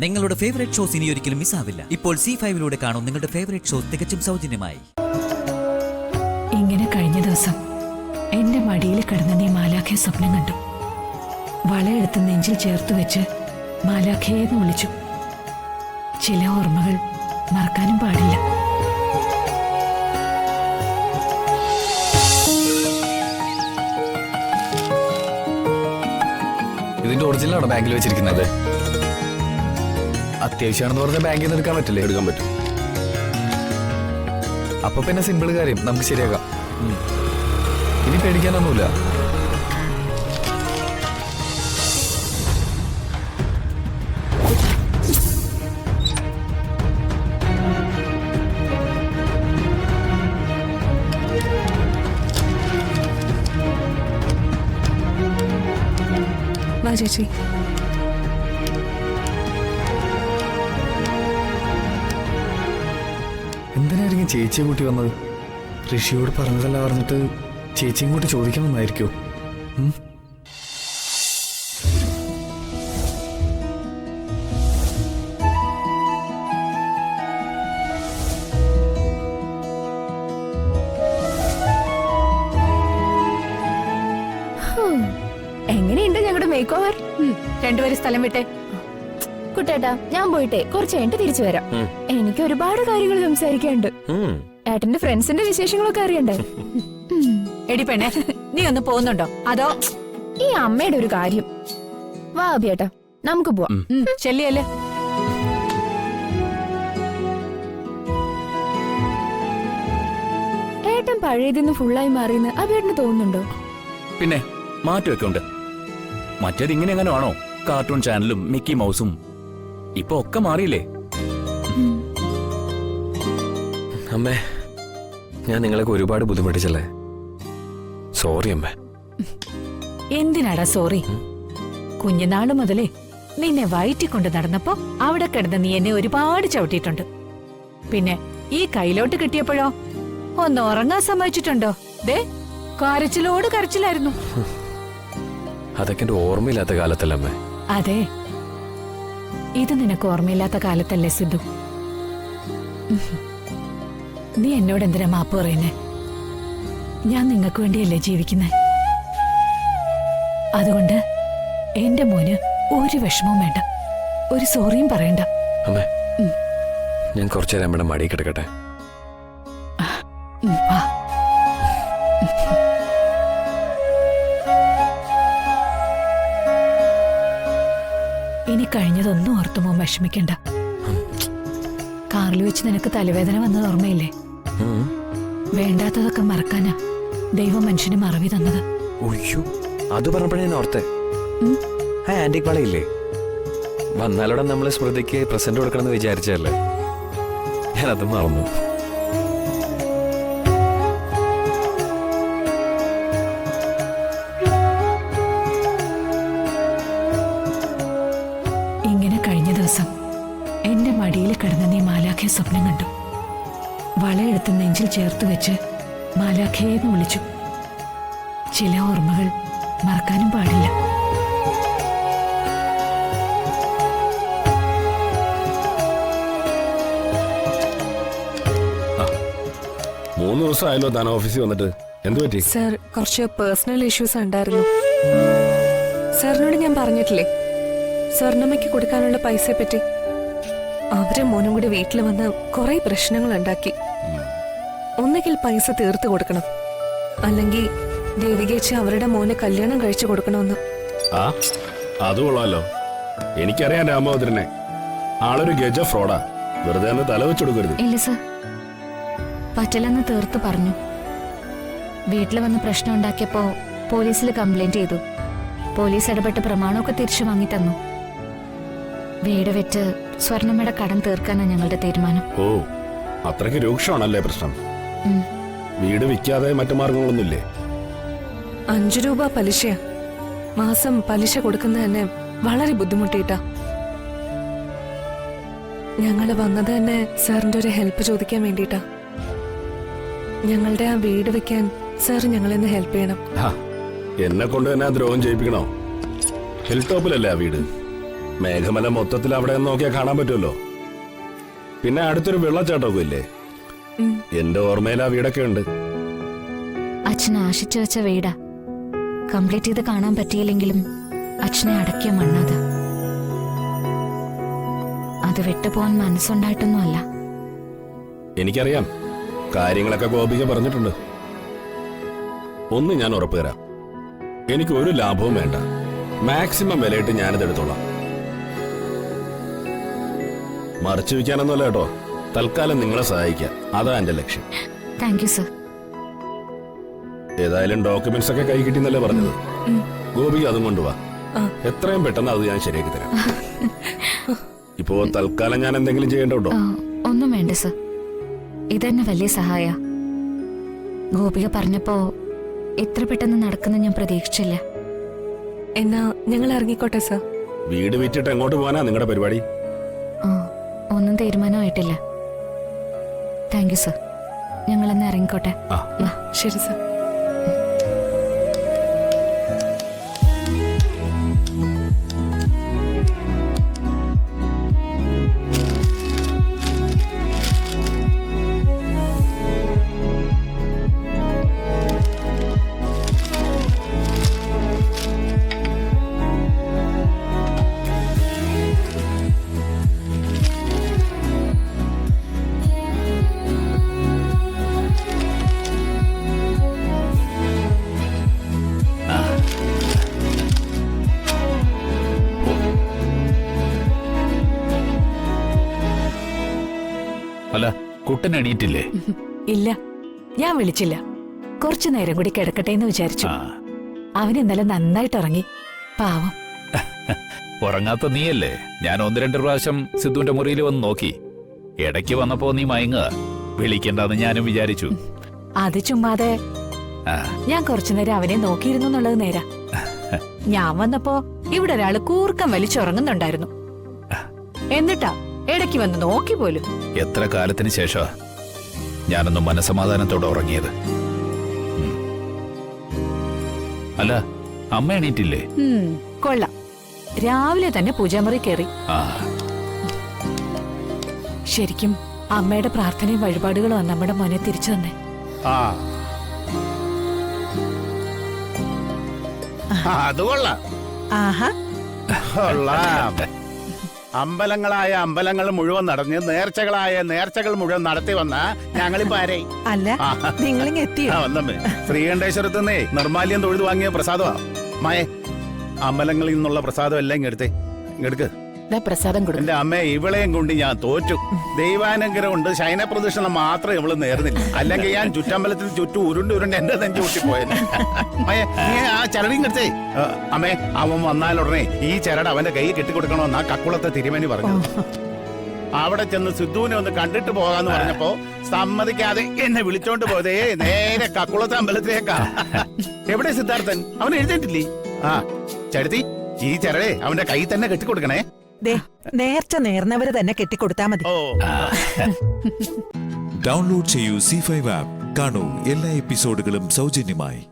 നിങ്ങളുടെ favourite shows ഇനി ഒരിക്കലും മിസ്സാവില്ല. ഇപ്പോൾ C5 കാണും നിങ്ങളുടെ ഫേവറേറ്റ് ഷോസ് തികച്ചും സൗജന്യമായി. ഇങ്ങനെ കഴിഞ്ഞ ദിവസം എന്റെ മടിയിൽ കിടന്ന നീ മാലാഖയെ സ്വപ്നം കണ്ടു. വളയെടുത്ത് നെഞ്ചിൽ ചേർത്ത് വെച്ച് മാലാഖയെന്ന് വിളിച്ചു. ചില ഓർമ്മകൾ മറക്കാനും പാടില്ല. ഇതിന്റെ ഒറിജിനലാണോ ബാങ്കിൽ വെച്ചിരിക്കുന്നത്? അത്യാവശ്യമാണെന്ന് പറഞ്ഞാൽ ബാങ്കിൽ നിന്ന് എടുക്കാൻ പറ്റില്ലേ? എടുക്കാൻ പറ്റും. അപ്പൊ പിന്നെ സിമ്പിൾ കാര്യം നമുക്ക് ശരിയാക്കാം. ഇനി പേടിക്കാനൊന്നുമില്ല. വാ ചേച്ചി. എന്തിനായിരിക്കും ചേച്ചിയെ കൂട്ടി വന്നത്? ഋഷിയോട് പറഞ്ഞതല്ല പറഞ്ഞിട്ട് ചേച്ചിയും കൂട്ടി ചോദിക്കാൻ വന്നായിരിക്കോ? എങ്ങനെയുണ്ട് ഞങ്ങളുടെ മേക്ക് ഓവർ? രണ്ടുപേരും സ്ഥലം വിട്ടെ. കുട്ടേട്ടാ, ഞാൻ പോയിട്ടെ കുറച്ച് കഴിഞ്ഞിട്ട് തിരിച്ചു വരാം. എനിക്ക് ഒരുപാട് കാര്യങ്ങൾ സംസാരിക്കാനുണ്ട്. ഏട്ടന്റെ ഫ്രണ്ട്സിന്റെ വിശേഷങ്ങളൊക്കെ അറിയണ്ടേ? എടി പെണ്ണെ, നീ ഒന്ന് പോകുന്നുണ്ടോ അതോ? ഈ അമ്മയുടെ ഒരു കാര്യം. വാ അഭിയേട്ടാ, നമുക്ക് പോവാം. ചെല്ലിയല്ലേ. ഏട്ടൻ പഴയതിന്ന് ഫുള്ളായി മാറിയെന്ന് അഭിയേട്ടന് തോന്നുന്നുണ്ടോ? പിന്നെ മാറ്റമൊക്കെ ഉണ്ട്. മറ്റേത് ഇങ്ങനെ എങ്ങനെ ആണോ? കാർട്ടൂൺ ചാനലും മിക്കി മൗസും ഇപ്പൊ ഒക്കെ മാറിയില്ലേ? അമ്മേ, ഞാൻ നിങ്ങളൊക്കെ ഒരുപാട് ബുദ്ധിമുട്ടിച്ചല്ലേ? സോറി അമ്മേ. എന്തിനാടാ സോറി? കുഞ്ഞുനാള് മുതലേ നിന്നെ വയറ്റിക്കൊണ്ട് നടന്നപ്പോ അവിടെ കിടന്ന് നീ എന്നെ ഒരുപാട് ചവിട്ടിയിട്ടുണ്ട്. പിന്നെ ഈ കയ്യിലോട്ട് കിട്ടിയപ്പോഴോ ഒന്ന് ഉറങ്ങാൻ സമ്മതിച്ചിട്ടുണ്ടോ? ദേ, കരച്ചിലോട് കരച്ചിലായിരുന്നു. അതൊക്കെ എന്റെ ഓർമ്മയില്ലാത്ത കാലത്തല്ലേ? അതെ, ഇത് നിനക്ക് ഓർമ്മയില്ലാത്ത കാലത്തല്ലേ സിദ്ധു? നീ എന്നോട് എന്തിനാ മാപ്പ് പറയുന്നേ? ഞാൻ നിങ്ങൾക്ക് വേണ്ടിയല്ലേ ജീവിക്കുന്നേ. അതുകൊണ്ട് എന്റെ മോന് ഒരു വിഷമവും വേണ്ട, ഒരു സോറിയും പറയണ്ട. അമ്മേ, ഞാൻ കുറച്ചേരം അമ്മയുടെ മടി കിടക്കട്ടെ. വാ. ഇനി കഴിഞ്ഞതൊന്നും ഓർത്തു മോൻ വിഷമിക്കണ്ട. കാറിൽ വെച്ച് നിനക്ക് തലവേദന വന്നത് ഓർമ്മയില്ലേ? വേണ്ടാത്തതൊക്കെ മറക്കാനാ ദൈവം മനുഷ്യന് മറവി തന്നത്. ഒയ്യോ, അത് പറഞ്ഞപ്പോഴേ ഞാൻ ഓർത്തെ. ആ ആന്റിക് വളയില്ലേ, വന്നാലോടെ നമ്മള് സ്മൃതിക്ക് പ്രസന്റ് കൊടുക്കണമെന്ന് വിചാരിച്ചല്ലേ? ഞാനത് മറന്നു. ഇങ്ങനെ കഴിഞ്ഞ ദിവസം എന്റെ മടിയിൽ കിടന്ന നീ മാലാഖയെ സ്വപ്നം കണ്ടു. വളയെടുത്ത് നെഞ്ചിൽ ചേർത്ത് വെച്ച് മാലാഖയെന്ന് വിളിച്ചു. ചില ഓർമ്മകൾ മറക്കാനും പാടില്ല. മൂന്ന് ദിവസമായല്ലോ താൻ ഓഫീസിൽ വന്നിട്ട്. എന്തു പറ്റി? സർ, കുറച്ച് പേഴ്സണൽ ഇഷ്യൂസ് ഉണ്ടായിരുന്നു. സാറിനോട് ഞാൻ പറഞ്ഞിട്ടില്ലേ സ്വർണ്ണമ്മയ്ക്ക് കൊടുക്കാനുള്ള പൈസയെ പറ്റി? അവരും മോനും കൂടി വീട്ടിൽ വന്ന് കുറെ പ്രശ്നങ്ങൾ ഉണ്ടാക്കി. ഒന്നുകിൽ പൈസ തീർത്ത് കൊടുക്കണം, അല്ലെങ്കിൽ ദേവികേച്ചി അവരുടെ മോനെ കല്യാണം കഴിച്ചു കൊടുക്കണമെന്ന്. ആ, അത് കൊള്ളാലോ. എനിക്കറിയാം രാമോദരനെ. ആളൊരു ഗജ ഫ്രോഡാ. വെറുതെ ഒന്ന് തല വെച്ചെടുക്കരുത്. ഇല്ല സർ, പറ്റില്ലെന്ന് തീർത്ത് പറഞ്ഞു. വീട്ടിൽ വന്ന് പ്രശ്നം ഉണ്ടാക്കിയപ്പോ പോലീസിൽ കംപ്ലൈന്റ് ചെയ്തു. പോലീസ് ഇടപെട്ട് പ്രമാണമൊക്കെ തിരിച്ചു വാങ്ങി തന്നു. വീട് വെച്ച് സ്വർണ്ണമ്മയുടെ കടം തീർക്കാനാണ് ഞങ്ങളുടെ തീരുമാനം. ഓ, അത്രയ്ക്ക് രൂക്ഷമാണല്ലേ പ്രശ്നം? വീട് വിൽക്കാതെ മറ്റു മാർഗങ്ങളൊന്നുമില്ലേ? 5 രൂപ പലിശയാ. മാസം പലിശ കൊടുക്കുന്ന തന്നെ വളരെ ബുദ്ധിമുട്ടിയിട്ടാ. ഞങ്ങള് വന്നത് തന്നെ സാറിന്റെ ഒരു ഹെൽപ്പ് ചോദിക്കാൻ വേണ്ടിയിട്ടാ. ഞങ്ങളുടെ ആ വീട് വെക്കാൻ സാർ ഞങ്ങളെന്ന് ഹെൽപ്പ് ചെയ്യണം. എന്നെ കൊണ്ട് തന്നെ ദ്രോഹം ചെയ്യിപ്പിക്കണോ? ഹിൽ ടോപ്പിലല്ലേ ആ വീട്? മേഘമല മൊത്തത്തിൽ അവിടെ നോക്കിയാൽ കാണാൻ പറ്റുമല്ലോ. പിന്നെ അടുത്തൊരു വെള്ളച്ചാട്ടമൊക്കെ ഇല്ലേ? എന്റെ ഓർമ്മയിൽ ആ വീടൊക്കെ ഉണ്ട്. അച്ഛൻ ആശിച്ചു വെച്ച വീടാ. കംപ്ലീറ്റ് ചെയ്ത് കാണാൻ പറ്റിയില്ലെങ്കിലും അച്ഛനെ അടക്കിയ മണ്ണത്. അത് വിട്ടുപോകാൻ മനസ്സുണ്ടായിട്ടൊന്നുമല്ല. എനിക്കറിയാം, കാര്യങ്ങളൊക്കെ ഗോപിക പറഞ്ഞിട്ടുണ്ട്. ഒന്ന് ഞാൻ ഉറപ്പ് തരാം, എനിക്ക് ഒരു ലാഭവും വേണ്ട. മാക്സിമം വിലയിട്ട് ഞാനിത് എടുത്തോളാം. മറച്ചു വയ്ക്കാനൊന്നുമല്ല കേട്ടോ, തൽക്കാലം നിങ്ങളെ സഹായിക്കാം, അതാ എന്റെ ലക്ഷ്യം. Thank you sir. ഏതായാലും ഡോക്യുമെന്റ്സ് ഒക്കെ കൈ കിട്ടിയെന്നല്ലേ പറഞ്ഞത്. ഗോപിക അതും കൊണ്ടുപോവാ. എത്രയും പെട്ടെന്ന് അത് ഞാൻ ശരിയാക്കി തരാം. ഇപ്പോ തൽക്കാലം ഞാൻ എന്തെങ്കിലും ചെയ്യേണ്ടോ? ഒന്നും വേണ്ട സർ, ഇതന്നെ വലിയ സഹായ. ഗോപിക പറഞ്ഞപ്പോ ഇത്ര പെട്ടെന്ന് നടക്കുന്ന ഞാൻ പ്രതീക്ഷിച്ചില്ല. എന്നാ ഞങ്ങൾ ഇറങ്ങിക്കോട്ടെ സർ. വീട് വിറ്റിട്ട് എങ്ങോട്ട് പോകാനാ നിങ്ങളുടെ പരിപാടി? ഒന്നും തീരുമാനമായിട്ടില്ല. Thank you sir. ഞങ്ങളെന്ന് ഇറങ്ങിക്കോട്ടെ. ശരി സർ. അല്ല, കുട്ടൻ എണീറ്റില്ലേ? ഇല്ല, ഞാൻ വിളിച്ചില്ല. കുറച്ചു നേരം കൂടി കിടക്കട്ടെ എന്ന് വിചാരിച്ചു. അവൻ ഇന്നലെ നന്നായിട്ട് ഇറങ്ങി, പാവം. ഉറങ്ങാത്ത നീയല്ലേ? ഞാൻ 1-2 പ്രാവശ്യം സിദ്ധുവിന്റെ മുറിയിൽ വന്ന് നോക്കി. ഇടയ്ക്ക് വന്നപ്പോ നീ മയങ്ങുക, വിളിക്കണ്ടെന്ന് ഞാനും വിചാരിച്ചു. അത് ചുമ്മാതെ ഞാൻ കുറച്ചുനേരം അവനെ നോക്കിയിരുന്നു എന്നുള്ളത് നേരാ. ഞാൻ വന്നപ്പോ ഇവിടെ ഒരാള് കൂർക്കം വലിച്ചുറങ്ങുന്നുണ്ടായിരുന്നു. എന്നിട്ടാ ഇടയ്ക്ക് വന്ന് നോക്കി പോലും. എത്ര കാലത്തിന് ശേഷമാ ഞാനൊന്ന് മനസമാധാനത്തോടെ ഉറങ്ങിയത്. അല്ല, അമ്മ എണീറ്റില്ലേ? കൊള്ളാം, രാവിലെ തന്നെ പൂജാമുറി കയറി. ശരിക്കും അമ്മയുടെ പ്രാർത്ഥനയും വഴിപാടുകളും നമ്മുടെ മോനെ തിരിച്ചു തന്നെ. അത് കൊള്ളാം. കൊള്ളാം. അമ്പലങ്ങളായ അമ്പലങ്ങൾ മുഴുവൻ നടന്ന് നേർച്ചകളായ നേർച്ചകൾ മുഴുവൻ നടത്തി വന്ന ഞങ്ങളിപ്പോ ആരായി? അല്ല, നിങ്ങളിങ്ങ് എത്തിയോ? വന്നമ്മേ, ശ്രീകണ്ഠേശ്വരത്ത് നിന്നേ നിർമാല്യം തൊഴുതു വാങ്ങിയ പ്രസാദമാ. മയെ, അമ്പലങ്ങളിൽ നിന്നുള്ള പ്രസാദം എല്ലാം ഇങ്ങെടുത്തേ, ഇങ്ങെടുക്ക്. പ്രസാദം കൊടുക്കും. എന്റെ അമ്മേ, ഇവളെയും കൊണ്ട് ഞാൻ തോറ്റു. ദൈവാനുഗ്രഹം കൊണ്ട് ശയനപ്രദക്ഷിണം മാത്രം ഇവള് നേർന്നില്ല. അല്ലെങ്കിൽ ഞാൻ ചുറ്റമ്പലത്തിൽ ചുറ്റും ഉരുണ്ട് എന്റെ നെഞ്ചു പൊട്ടിപ്പോയത്. മയെ, നീ ആ ചരടിയും എടുത്തേ. അമ്മേ, അവൻ വന്നാലുടനെ ഈ ചരട് അവന്റെ കൈ കെട്ടിക്കൊടുക്കണമെന്നാ കക്കുളത്തെ തിരുമേനി പറഞ്ഞു. അവിടെ ചെന്ന് സിദ്ധുവിനെ ഒന്ന് കണ്ടിട്ട് പോകാന്ന് പറഞ്ഞപ്പോ സമ്മതിക്കാതെ എന്നെ വിളിച്ചോണ്ട് പോയതേ നേരെ കക്കുളത്തെ അമ്പലത്തിലേക്കാ. എവിടെ സിദ്ധാർത്ഥൻ? അവൻ എഴുതിട്ടില്ലേ? ചടുത്തി, ഈ ചരടേ അവന്റെ കൈ തന്നെ കെട്ടിക്കൊടുക്കണേ. നേർച്ച നേർന്നവര് തന്നെ കെട്ടിക്കൊടുത്താ മതി. ഡൗൺലോഡ് ചെയ്യൂ C5 ആപ്പ്. കാണൂ എല്ലാ എപ്പിസോഡുകളും സൗജന്യമായി.